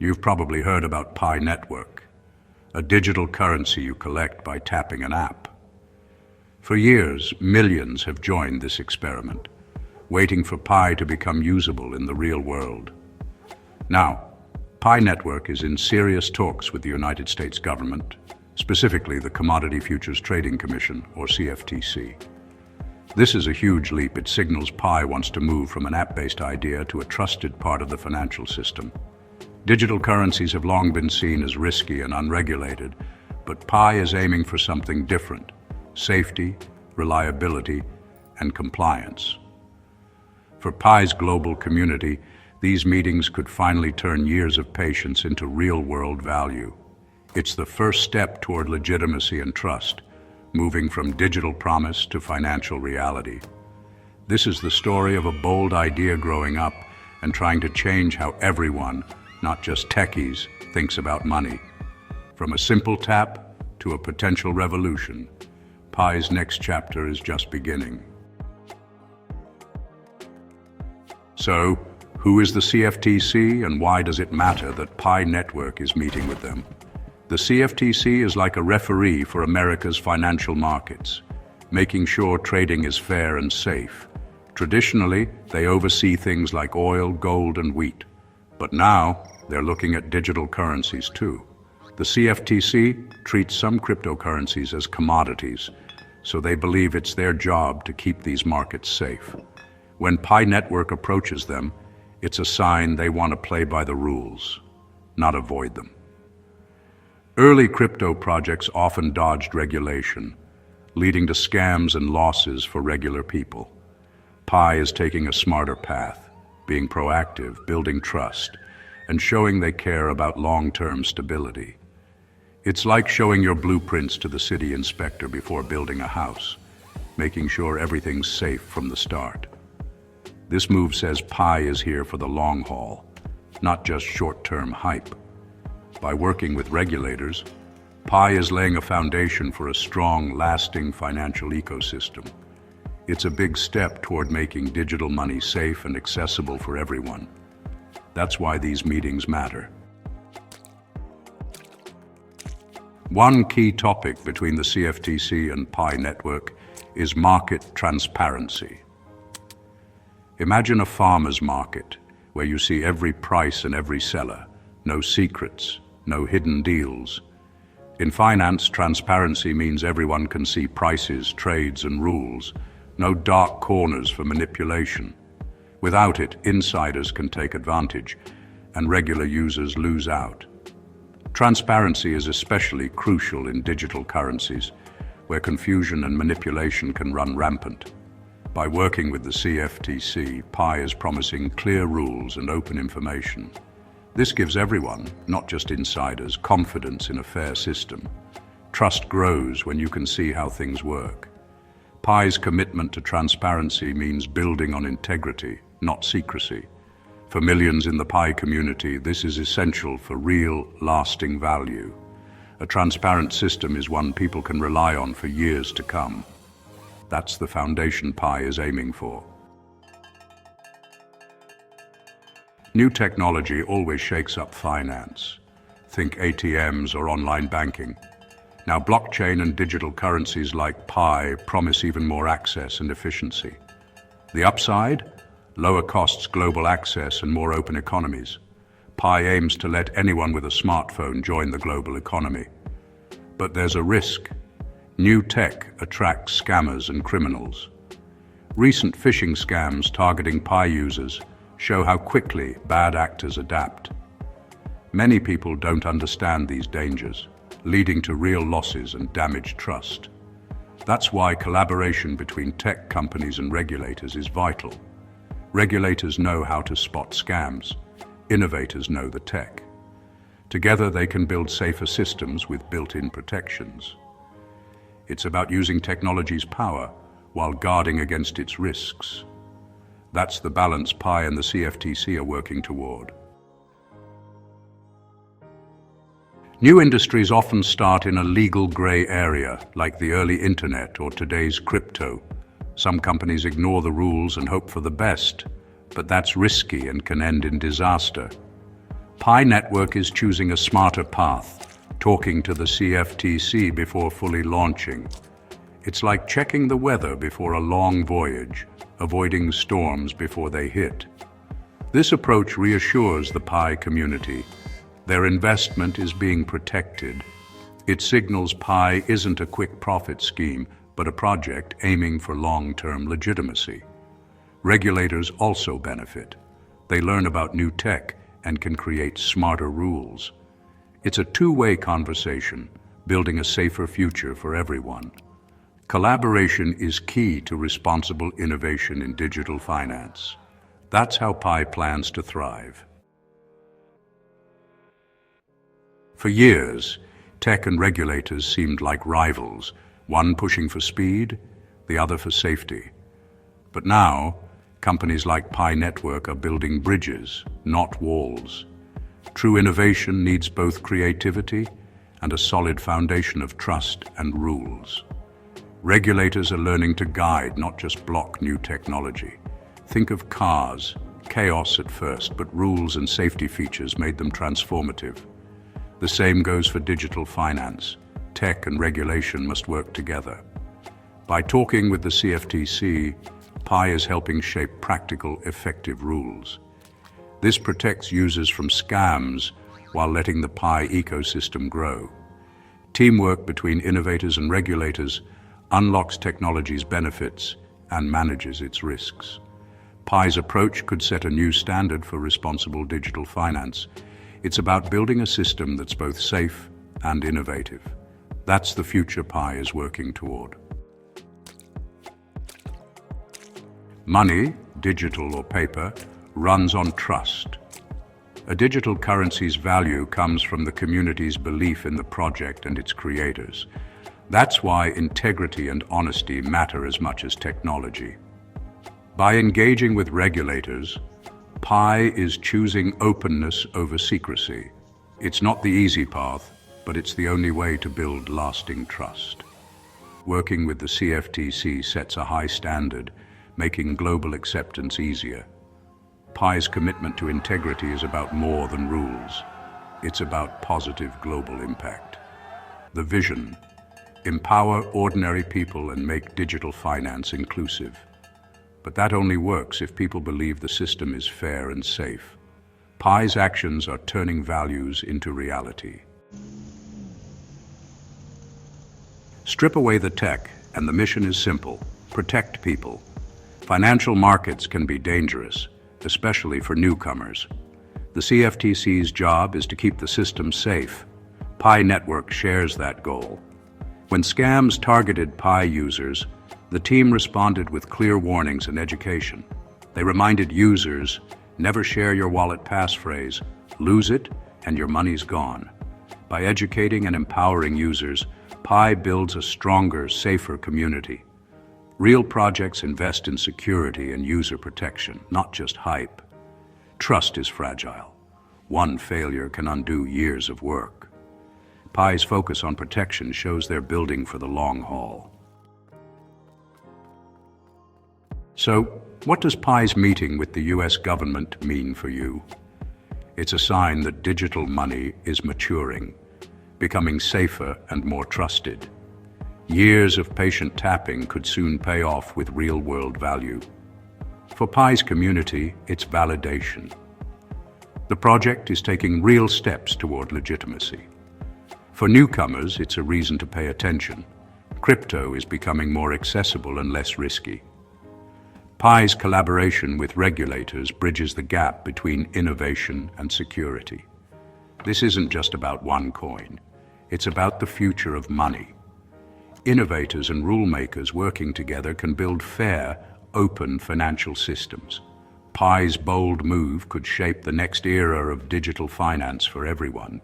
You've probably heard about Pi Network, a digital currency you collect by tapping an app. For years, millions have joined this experiment, waiting for Pi to become usable in the real world. Now, Pi Network is in serious talks with the United States government, specifically the Commodity Futures Trading Commission, or CFTC. This is a huge leap. It signals Pi wants to move from an app-based idea to a trusted part of the financial system. Digital currencies have long been seen as risky and unregulated, but Pi is aiming for something different: safety, reliability, and compliance. For Pi's global community, these meetings could finally turn years of patience into real-world value. It's the first step toward legitimacy and trust, moving from digital promise to financial reality. This is the story of a bold idea growing up and trying to change how everyone, not just techies, thinks about money. From a simple tap to a potential revolution, Pi's next chapter is just beginning. So, who is the CFTC and why does it matter that Pi Network is meeting with them? The CFTC is like a referee for America's financial markets, making sure trading is fair and safe. Traditionally, they oversee things like oil, gold, and wheat. But now, they're looking at digital currencies too. The CFTC treats some cryptocurrencies as commodities, so they believe it's their job to keep these markets safe. When Pi Network approaches them, it's a sign they want to play by the rules, not avoid them. Early crypto projects often dodged regulation, leading to scams and losses for regular people. Pi is taking a smarter path, being proactive, building trust, and showing they care about long-term stability. It's like showing your blueprints to the city inspector before building a house, making sure everything's safe from the start. This move says Pi is here for the long haul, not just short-term hype. By working with regulators, Pi is laying a foundation for a strong, lasting financial ecosystem. It's a big step toward making digital money safe and accessible for everyone. That's why these meetings matter. One key topic between the CFTC and Pi Network is market transparency. Imagine a farmer's market where you see every price and every seller, no secrets, no hidden deals. In finance, transparency means everyone can see prices, trades, and rules, no dark corners for manipulation. Without it, insiders can take advantage, and regular users lose out. Transparency is especially crucial in digital currencies, where confusion and manipulation can run rampant. By working with the CFTC, Pi is promising clear rules and open information. This gives everyone, not just insiders, confidence in a fair system. Trust grows when you can see how things work. Pi's commitment to transparency means building on integrity, not secrecy. For millions in the Pi community, this is essential for real, lasting value. A transparent system is one people can rely on for years to come. That's the foundation Pi is aiming for. New technology always shakes up finance. Think ATMs or online banking. Now blockchain and digital currencies like Pi promise even more access and efficiency. The upside? Lower costs, global access, and more open economies. Pi aims to let anyone with a smartphone join the global economy. But there's a risk. New tech attracts scammers and criminals. Recent phishing scams targeting Pi users show how quickly bad actors adapt. Many people don't understand these dangers, leading to real losses and damaged trust. That's why collaboration between tech companies and regulators is vital. Regulators know how to spot scams. Innovators know the tech. Together they can build safer systems with built-in protections. It's about using technology's power while guarding against its risks. That's the balance Pi and the CFTC are working toward. New industries often start in a legal gray area, like the early internet or today's crypto. Some companies ignore the rules and hope for the best, but that's risky and can end in disaster. Pi Network is choosing a smarter path, talking to the CFTC before fully launching. It's like checking the weather before a long voyage, avoiding storms before they hit. This approach reassures the Pi community. Their investment is being protected. It signals Pi isn't a quick profit scheme, but a project aiming for long-term legitimacy. Regulators also benefit. They learn about new tech and can create smarter rules. It's a two-way conversation, building a safer future for everyone. Collaboration is key to responsible innovation in digital finance. That's how Pi plans to thrive. For years, tech and regulators seemed like rivals, one pushing for speed, the other for safety. But now, companies like Pi Network are building bridges, not walls. True innovation needs both creativity and a solid foundation of trust and rules. Regulators are learning to guide, not just block new technology. Think of cars, chaos at first, but rules and safety features made them transformative. The same goes for digital finance. Tech and regulation must work together. By talking with the CFTC, Pi is helping shape practical, effective rules. This protects users from scams while letting the Pi ecosystem grow. Teamwork between innovators and regulators unlocks technology's benefits and manages its risks. Pi's approach could set a new standard for responsible digital finance. It's about building a system that's both safe and innovative. That's the future Pi is working toward. Money, digital or paper, runs on trust. A digital currency's value comes from the community's belief in the project and its creators. That's why integrity and honesty matter as much as technology. By engaging with regulators, Pi is choosing openness over secrecy. It's not the easy path, but it's the only way to build lasting trust. Working with the CFTC sets a high standard, making global acceptance easier. Pi's commitment to integrity is about more than rules. It's about positive global impact. The vision: empower ordinary people and make digital finance inclusive. But that only works if people believe the system is fair and safe. Pi's actions are turning values into reality. Strip away the tech, and the mission is simple: protect people. Financial markets can be dangerous, especially for newcomers. The CFTC's job is to keep the system safe. Pi Network shares that goal. When scams targeted Pi users, the team responded with clear warnings and education. They reminded users, never share your wallet passphrase, lose it and your money's gone. By educating and empowering users, Pi builds a stronger, safer community. Real projects invest in security and user protection, not just hype. Trust is fragile. One failure can undo years of work. Pi's focus on protection shows they're building for the long haul. So, what does Pi's meeting with the US government mean for you? It's a sign that digital money is maturing, becoming safer and more trusted. Years of patient tapping could soon pay off with real-world value. For Pi's community, it's validation. The project is taking real steps toward legitimacy. For newcomers, it's a reason to pay attention. Crypto is becoming more accessible and less risky. Pi's collaboration with regulators bridges the gap between innovation and security. This isn't just about one coin. It's about the future of money. Innovators and rule makers working together can build fair, open financial systems. Pi's bold move could shape the next era of digital finance for everyone.